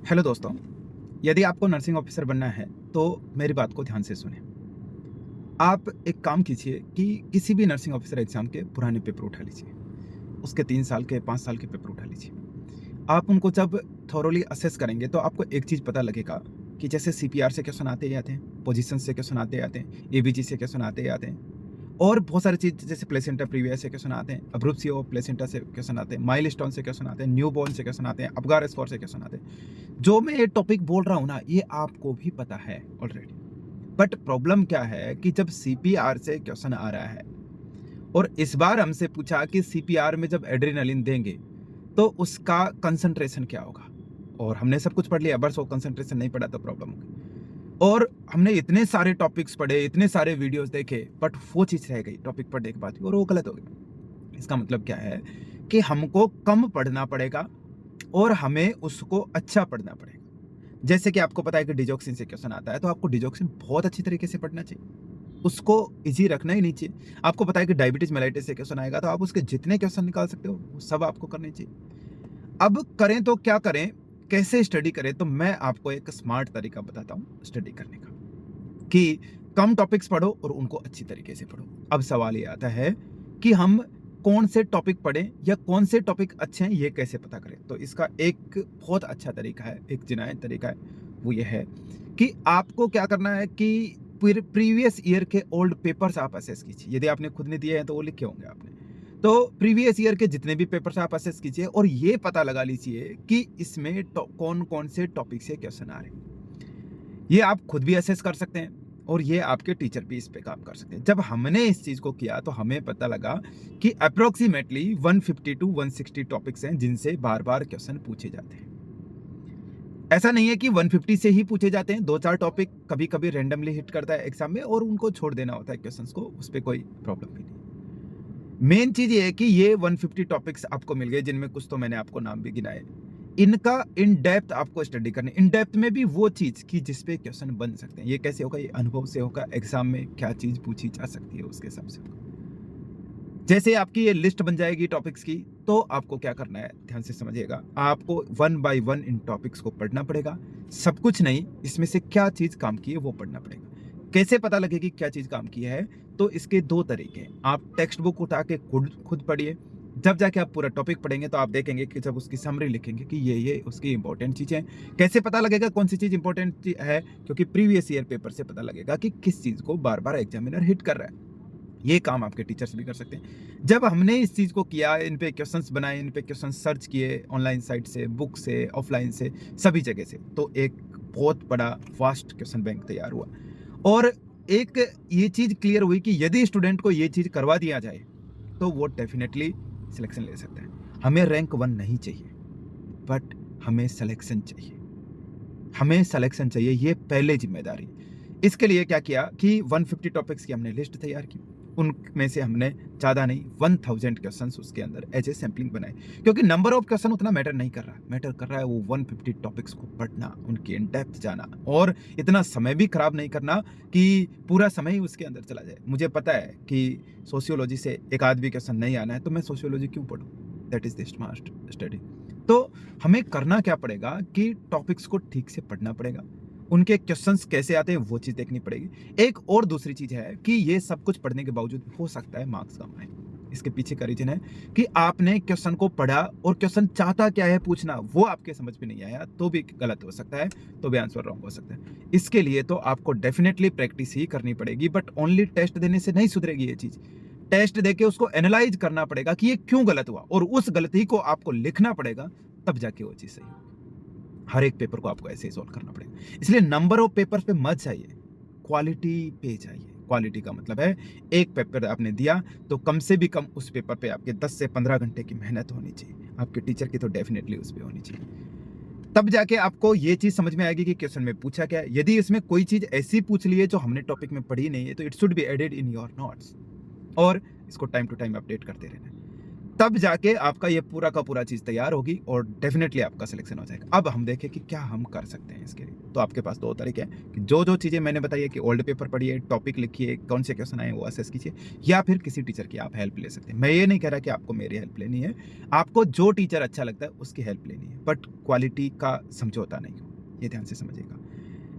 Hello दोस्तों, यदि आपको नर्सिंग ऑफिसर बनना है तो मेरी बात को ध्यान से सुनें। आप एक काम कीजिए कि किसी भी नर्सिंग ऑफिसर एग्ज़ाम के पुराने पेपर उठा लीजिए। उसके 3 साल के, 5 साल के पेपर उठा लीजिए। आप उनको जब थॉरोली असेस करेंगे तो आपको एक चीज़ पता लगेगा कि जैसे सीपीआर से क्वेश्चन आते ही आते हैं, पोजीशन से क्वेश्चन आते ही आते हैं, एबीजी से क्वेश्चन आते ही आते हैं और बहुत सारी चीज़ जैसे प्लेसेंटा प्रीविया से क्वेश्चन आते हैं, अब्रूप्सियो प्लेसेंटा से क्वेश्चन आते हैं, माइलस्टोन से क्वेश्चन आते हैं, न्यूबॉर्न से क्वेश्चन आते हैं, अबगार स्कोर से क्वेश्चन आते हैं। जो मैं ये टॉपिक बोल रहा हूँ ना, ये आपको भी पता है ऑलरेडी। बट प्रॉब्लम क्या है कि जब सीपीआर से क्वेश्चन आ रहा है और इस बार हमसे पूछा कि सीपीआर में जब एड्रेनालिन देंगे तो उसका कंसंट्रेशन क्या होगा। और हमने सब कुछ पढ़ लिया, बस वो कंसंट्रेशन नहीं पढ़ा तो प्रॉब्लम होगी। और हमने इतने सारे टॉपिक्स पढ़े, इतने सारे वीडियोस देखे, बट वो चीज़ रह गई टॉपिक पढ़ने के बाद भी और वो गलत हो गई। इसका मतलब क्या है कि हमको कम पढ़ना पड़ेगा और हमें उसको अच्छा पढ़ना पड़ेगा। जैसे कि आपको पता है कि डिजॉक्सिन से क्वेश्चन आता है, तो आपको डिजॉक्सिन बहुत अच्छी तरीके से पढ़ना चाहिए। उसको ईज़ी रखना ही नहीं चाहिए। आपको पता है कि डायबिटीज़ मेलाइटिस से क्वेश्चन आएगा, तो आप उसके जितने क्वेश्चन निकाल सकते हो, वो सब आपको करने चाहिए। अब करें तो क्या करें? कैसे स्टडी करें? तो मैं आपको एक स्मार्ट तरीका बताता हूँ स्टडी करने का, कि कम टॉपिक्स पढ़ो और उनको अच्छी तरीके से पढ़ो। अब सवाल ये आता है कि हम कौन से टॉपिक पढ़ें या कौन से टॉपिक अच्छे हैं, ये कैसे पता करें? तो इसका एक बहुत अच्छा तरीका है, एक जिनायत तरीका है, वो ये है कि आपको क्या करना है कि प्रीवियस ईयर के ओल्ड पेपर्स आप असेस कीजिए। यदि आपने खुद नहीं दिए हैं तो वो लिखे होंगे आपने। तो प्रीवियस ईयर के जितने भी पेपर्स आप असेस कीजिए और ये पता लगा लीजिए कि इसमें कौन-कौन से टॉपिक से क्वेश्चन आ रहे हैं। ये आप खुद भी असेस कर सकते हैं और ये आपके टीचर भी इस पे काम कर सकते हैं। जब हमने इस चीज़ को किया तो हमें पता लगा कि अप्रॉक्सिमेटली 150 टू 160 टॉपिक्स हैं जिनसे बार-बार क्वेश्चन पूछे जाते हैं। ऐसा नहीं है कि 150 से ही पूछे जाते हैं, 2-4 टॉपिक कभी-कभी रैंडमली हिट करता है एग्जाम में और उनको छोड़ देना होता है क्वेश्चंस को, उस पे कोई प्रॉब्लम भी नहीं। मेन चीज़ ये है कि ये 150 टॉपिक्स आपको मिल गए, जिनमें कुछ तो मैंने आपको नाम भी गिनाए। इनका इन डेप्थ आपको स्टडी करनी, इन डेप्थ में भी वो चीज़ कि जिस पे क्वेश्चन बन सकते हैं। ये कैसे होगा? ये अनुभव से होगा, एग्जाम में क्या चीज़ पूछी जा सकती है उसके हिसाब से होगा। जैसे आपकी ये लिस्ट बन जाएगी टॉपिक्स की, तो आपको क्या करना है, ध्यान से समझिएगा। आपको one by one in topics को पढ़ना पड़ेगा। सब कुछ नहीं, इसमें से क्या चीज़ काम की है वो पढ़ना पड़ेगा। कैसे पता लगेगी क्या चीज़ काम की है? तो इसके 2 तरीके हैं। आप टेक्स्ट बुक उठा के खुद खुद पढ़िए। जब जाके आप पूरा टॉपिक पढ़ेंगे तो आप देखेंगे कि जब उसकी समरी लिखेंगे कि ये उसकी इंपॉर्टेंट चीज़ें हैं। कैसे पता लगेगा कौन सी चीज़ इंपॉर्टेंट है? क्योंकि प्रीवियस ईयर पेपर से पता लगेगा कि किस चीज़ को बार-बार एग्जामिनर हिट कर रहा है। ये काम आपके टीचर्स भी कर सकते हैं। जब हमने इस चीज़ को किया, इन पे क्वेश्चंस बनाए, इन पे क्वेश्चंस सर्च किए ऑनलाइन साइट से, बुक से, ऑफलाइन से, सभी जगह से, तो एक बहुत बड़ा वास्ट क्वेश्चन बैंक तैयार हुआ। और एक ये चीज़ क्लियर हुई कि यदि स्टूडेंट को ये चीज़ करवा दिया जाए, तो वो डेफ़िनेटली सिलेक्शन ले सकता है। हमें रैंक 1 नहीं चाहिए, बट हमें सिलेक्शन चाहिए। हमें सिलेक्शन चाहिए, ये पहले ज़िम्मेदारी। इसके लिए क्या किया कि 150 टॉपिक्स की हमने लिस्ट तैयार की। उनमें से हमने ज़्यादा नहीं 1000 क्वेश्चंस उसके अंदर एज ए सैंपलिंग बनाए। क्योंकि नंबर ऑफ क्वेश्चन उतना मैटर नहीं कर रहा है। मैटर कर रहा है वो 150 टॉपिक्स को पढ़ना, उनके इन डेप्थ जाना और इतना समय भी खराब नहीं करना कि पूरा समय ही उसके अंदर चला जाए। मुझे पता है कि सोशियोलॉजी से एक आध भी क्वेश्चन नहीं आना है, तो मैं सोशियोलॉजी क्यों पढूँ? That is the smart study. तो हमें करना क्या पड़ेगा कि टॉपिक्स को ठीक से पढ़ना पड़ेगा। उनके क्वेश्चंस कैसे आते हैं वो चीज़ देखनी पड़ेगी। एक और दूसरी चीज़ है कि ये सब कुछ पढ़ने के बावजूद हो सकता है मार्क्स कम आए। इसके पीछे का रीज़न है कि आपने क्वेश्चन को पढ़ा और क्वेश्चन चाहता क्या है पूछना, वो आपके समझ में नहीं आया, तो भी गलत हो सकता है, तो भी आंसर रॉन्ग हो सकता है। इसके लिए तो आपको डेफिनिटली प्रैक्टिस ही करनी पड़ेगी, बट ओनली टेस्ट देने से नहीं सुधरेगी ये चीज़। टेस्ट देके उसको एनालाइज़ करना पड़ेगा कि ये क्यों गलत हुआ और उस गलती को आपको लिखना पड़ेगा, तब जाके वो चीज़ सही होगी। हर एक पेपर को आपको ऐसे ही सॉल्व करना पड़ेगा। इसलिए नंबर ऑफ पेपर्स पे मत जाइए, क्वालिटी पे जाइए। क्वालिटी का मतलब है एक पेपर आपने दिया तो कम से भी कम उस पेपर पे आपके 10 से 15 घंटे की मेहनत होनी चाहिए। आपके टीचर की तो डेफिनिटली उस पे होनी चाहिए। तब जाके आपको ये चीज़ समझ में आएगी कि क्वेश्चन में पूछा क्या है। यदि इसमें कोई चीज़ ऐसी पूछ ली है जो हमने टॉपिक में पढ़ी नहीं है, तो it should be added in your notes और इसको टाइम टू टाइम अपडेट करते रहना है। तब जाके आपका ये पूरा का पूरा चीज़ तैयार होगी और डेफिनेटली आपका सिलेक्शन हो जाएगा। अब हम देखें कि क्या हम कर सकते हैं इसके लिए। तो आपके पास 2 तरीके हैं कि जो चीज़ें मैंने बताई है कि ओल्ड पेपर पढ़िए, टॉपिक लिखिए, कौन से क्वेश्चन आए हैं वो असेस कीजिए, या फिर किसी टीचर की आप हेल्प ले सकते हैं। मैं ये नहीं कह रहा कि आपको मेरी हेल्प लेनी है, आपको जो टीचर अच्छा लगता है उसकी हेल्प लेनी है, बट क्वालिटी का समझौता नहीं हो, ये ध्यान से समझिएगा।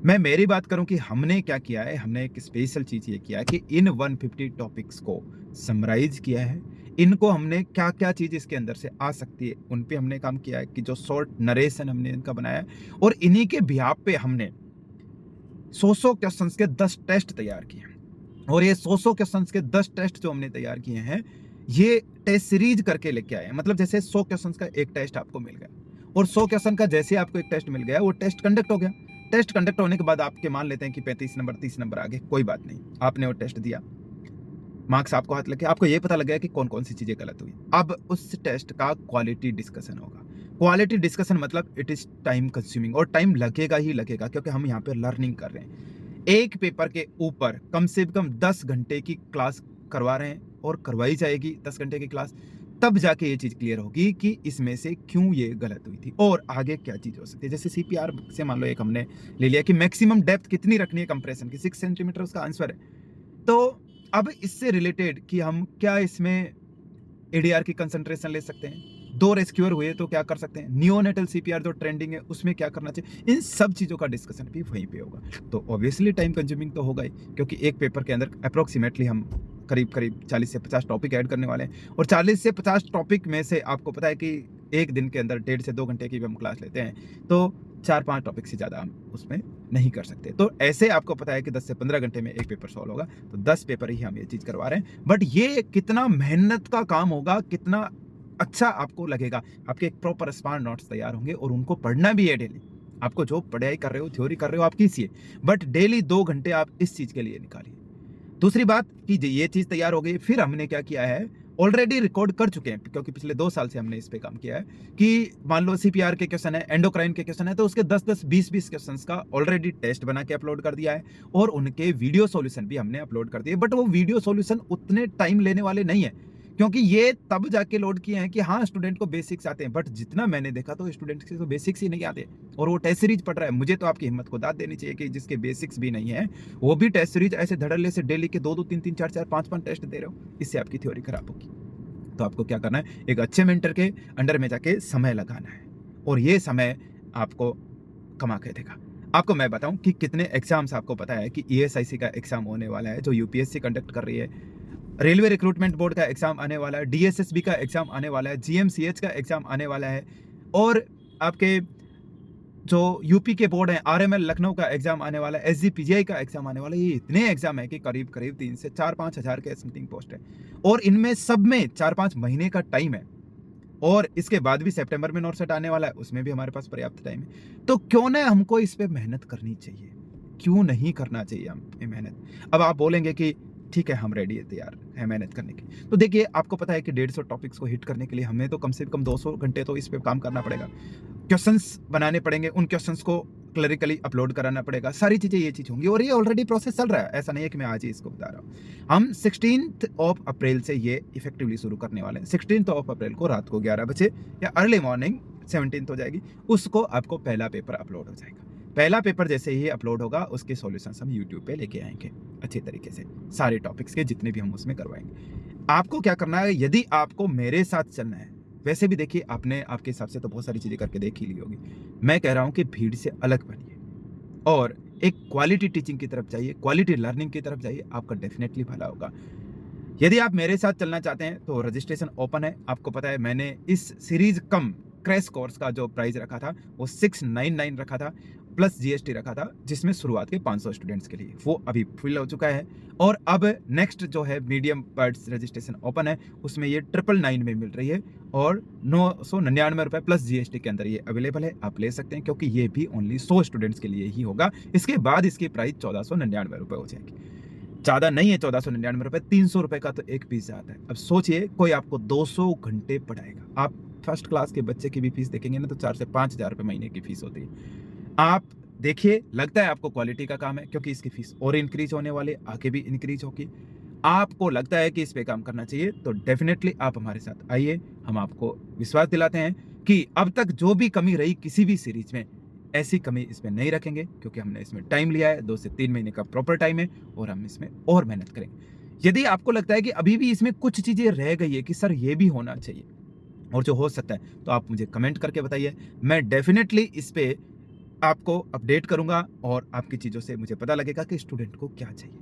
मैं मेरी बात करूं कि हमने क्या किया है, हमने एक स्पेशल चीज़ ये किया है कि इन 150 टॉपिक्स को समराइज़ किया है। इनको हमने क्या-क्या चीज़ इसके अंदर से आ सकती है, उन पे हमने काम किया है कि जो शॉर्ट नरेशन हमने इनका बनाया है, और इन्हीं के बिहाफ पे हमने 100-100 क्वेश्चंस के 10 टेस्ट तैयार किए हैं। और ये 100-100 क्वेश्चंस के 10 टेस्ट जो हमने तैयार किए हैं, ये टेस्ट सीरीज करके लेके आए हैं। मतलब जैसे 100 क्वेश्चंस का एक टेस्ट आपको मिल गया, और 100 क्वेश्चन का जैसे आपको एक टेस्ट मिल गया, वो टेस्ट कंडक्ट हो गया। टेस्ट कंडक्ट होने के बाद आपके मान लेते हैं कि 35 नंबर 30 नंबर आ गए, कोई बात नहीं, आपने वो टेस्ट दिया, मार्क्स आपको हाथ लगे, आपको ये पता लग गया कि कौन कौन सी चीजें गलत हुई। अब उस टेस्ट का क्वालिटी डिस्कशन होगा। क्वालिटी डिस्कशन मतलब इट इज टाइम कंज्यूमिंग, और टाइम लगेगा ही लगेगा, क्योंकि हम यहाँ पे लर्निंग कर रहे हैं। एक पेपर के ऊपर कम से कम 10 घंटे की क्लास करवा रहे हैं, और करवाई जाएगी 10 घंटे की क्लास, तब जाके ये चीज क्लियर होगी कि इसमें से क्यों ये गलत हुई थी और आगे क्या चीज हो सकती है। जैसे सीपीआर से मान लो एक हमने ले लिया कि मैक्सिमम डेप्थ कितनी रखनी है कंप्रेशन की, 6 सेंटीमीटर उसका आंसर है। तो अब इससे रिलेटेड कि हम क्या इसमें एडीआर की कंसंट्रेशन ले सकते हैं, 2 रेस्क्यूअर हुए तो क्या कर सकते हैं, नियोनेटल सीपीआर जो ट्रेंडिंग है उसमें क्या करना चाहिए, इन सब चीज़ों का डिस्कशन भी वहीं पे होगा। तो ऑब्वियसली टाइम कंज्यूमिंग तो होगा ही, क्योंकि एक पेपर के अंदर अप्रोक्सीमेटली हम करीब करीब 40 से 50 टॉपिक ऐड करने वाले हैं, और 40 से 50 टॉपिक में से आपको पता है कि एक दिन के अंदर 1.5 से 2 घंटे की भी हम क्लास लेते हैं, तो 4-5 टॉपिक से ज़्यादा हम उसमें नहीं कर सकते। तो ऐसे आपको पता है कि 10 से 15 घंटे में एक पेपर सॉल्व होगा, तो 10 पेपर ही हम ये चीज़ करवा रहे हैं। बट ये कितना मेहनत का काम होगा, कितना अच्छा आपको लगेगा, आपके एक प्रॉपर स्मार्ट नोट्स तैयार होंगे, और उनको पढ़ना भी है डेली। आपको जो पढ़ाई कर रहे हो, थ्योरी कर रहे हो, आप कीजिए, बट डेली 2 घंटे आप इस चीज़ के लिए निकालिए। दूसरी बात कि ये चीज़ तैयार हो गई, फिर हमने क्या किया है, ऑलरेडी रिकॉर्ड कर चुके हैं, क्योंकि पिछले 2 साल से हमने इस पे काम किया है कि मान लो सीपीआर के क्वेश्चन है, एंडोक्राइन के क्वेश्चन है, तो उसके 10-10, 20-20 क्वेश्चंस का ऑलरेडी टेस्ट बना के अपलोड कर दिया है, और उनके वीडियो सॉल्यूशन भी हमने अपलोड कर दिए। बट वो वीडियो सॉल्यूशन उतने टाइम लेने वाले नहीं है, क्योंकि ये तब जाके लोड किए हैं कि हाँ स्टूडेंट को बेसिक्स आते हैं, बट जितना मैंने देखा तो स्टूडेंट के तो बेसिक्स ही नहीं आते, और वो टेस्ट सीरीज पढ़ रहा है। मुझे तो आपकी हिम्मत को दाद देनी चाहिए कि जिसके बेसिक्स भी नहीं है, वो भी टेस्ट सीरीज ऐसे धड़ल्ले से डेली के 2-2, 3-3, 4-4, 5-5 टेस्ट दे रहे हो, इससे आपकी थ्योरी खराब होगी। तो आपको क्या करना है, एक अच्छे मेंटर के अंडर में जाके समय लगाना है, और ये समय आपको कमा के देगा। आपको मैं बताऊं कि कितने एग्जाम्स, आपको पता है कि ईएसआईसी का एग्जाम होने वाला है जो यूपीएससी कंडक्ट कर रही है, रेलवे रिक्रूटमेंट बोर्ड का एग्जाम आने वाला है, डीएसएसबी का एग्जाम आने वाला है, जीएमसीएच का एग्जाम आने वाला है, और आपके जो यूपी के बोर्ड हैं, आरएमएल लखनऊ का एग्जाम आने वाला है, एसजीपीजीआई का एग्जाम आने वाला है। ये इतने एग्जाम है कि करीब करीब 3 से 4-5 हज़ार के समथिंग पोस्ट है, और इनमें सब में 4-5 महीने का टाइम है, और इसके बाद भी सितंबर में नोट सेट आने वाला है, उसमें भी हमारे पास पर्याप्त टाइम है। तो क्यों ना हमको इस पे मेहनत करनी चाहिए, क्यों नहीं करना चाहिए हम ये मेहनत। अब आप बोलेंगे कि ठीक है, हम रेडी है, तैयार है मेहनत करने की। तो देखिए, आपको पता है कि 150 टॉपिक्स को हिट करने के लिए हमें तो कम से कम 200 घंटे तो इस पे काम करना पड़ेगा। क्वेश्चंस बनाने पड़ेंगे, उन क्वेश्चंस को क्लरिकली अपलोड कराना पड़ेगा, सारी चीज़ें ये चीज़ होंगी, और ये ऑलरेडी प्रोसेस चल रहा है। ऐसा नहीं है कि मैं आज ही इसको बता रहा हूँ। हम 16th ऑफ अप्रैल से ये इफेक्टिवली शुरू करने वाले हैं। 16th ऑफ अप्रैल को रात को 11 बजे या अर्ली मॉर्निंग 17th हो जाएगी, उसको आपको पहला पेपर अपलोड हो जाएगा। पहला पेपर जैसे ही अपलोड होगा, उसके सॉल्यूशंस हम यूट्यूब पे लेके आएंगे अच्छे तरीके से, सारे टॉपिक्स के जितने भी हम उसमें करवाएंगे। आपको क्या करना है, यदि आपको मेरे साथ चलना है, वैसे भी देखिए आपने आपके हिसाब से तो बहुत सारी चीज़ें करके देख ही ली होगी, मैं कह रहा हूँ कि भीड़ से अलग बनिए और एक क्वालिटी टीचिंग की तरफ जाइए, क्वालिटी लर्निंग की तरफ जाइए, आपका डेफिनेटली भला होगा। यदि आप मेरे साथ चलना चाहते हैं तो रजिस्ट्रेशन ओपन है। आपको पता है मैंने इस सीरीज कम क्रैश कोर्स का जो प्राइस रखा था वो 699 रखा था, प्लस जीएसटी रखा था, जिसमें शुरुआत के 500 स्टूडेंट्स के लिए, वो अभी फुल हो चुका है। और अब नेक्स्ट जो है मीडियम बर्ड्स रजिस्ट्रेशन ओपन है, उसमें ये 999 में मिल रही है, और 999 रुपये प्लस जीएसटी के अंदर ये अवेलेबल है, आप ले सकते हैं, क्योंकि ये भी ओनली 100 स्टूडेंट्स के लिए ही होगा। इसके बाद इसकी प्राइस 1499 रुपये हो जाएगी। ज़्यादा नहीं है 1499 रुपये, 300 रुपये का तो एक पीस आता है। अब सोचिए, कोई आपको 200 घंटे पढ़ाएगा। आप फर्स्ट क्लास के बच्चे की भी फीस देखेंगे ना, तो 4 से 5 हज़ार रुपये महीने की फीस होती है। आप देखिए, लगता है आपको क्वालिटी का काम है, क्योंकि इसकी फीस और इंक्रीज होने वाली, आगे भी इंक्रीज होगी। आपको लगता है कि इस पे काम करना चाहिए, तो डेफ़िनेटली आप हमारे साथ आइए। हम आपको विश्वास दिलाते हैं कि अब तक जो भी कमी रही किसी भी सीरीज़ में, ऐसी कमी इसमें नहीं रखेंगे, क्योंकि हमने इसमें टाइम लिया है, 2 से 3 महीने का प्रॉपर टाइम है और हम इसमें और मेहनत करेंगे। यदि आपको लगता है कि अभी भी इसमें कुछ चीज़ें रह गई है कि सर ये भी होना चाहिए और जो हो सकता है, तो आप मुझे कमेंट करके बताइए। मैं डेफ़िनेटली इस पे आपको अपडेट करूँगा और आपकी चीज़ों से मुझे पता लगेगा कि स्टूडेंट को क्या चाहिए।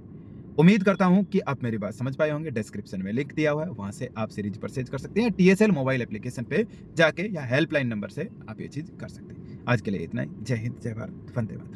उम्मीद करता हूँ कि आप मेरी बात समझ पाए होंगे। डिस्क्रिप्शन में लिंक दिया हुआ है, वहाँ से आप सीरीज परचेज कर सकते हैं। टीएसएल मोबाइल एप्लीकेशन पे जाके या हेल्पलाइन नंबर से आप ये चीज़ कर सकते हैं। आज के लिए इतना ही। जय हिंद, जय भारत, वंदे मातरम।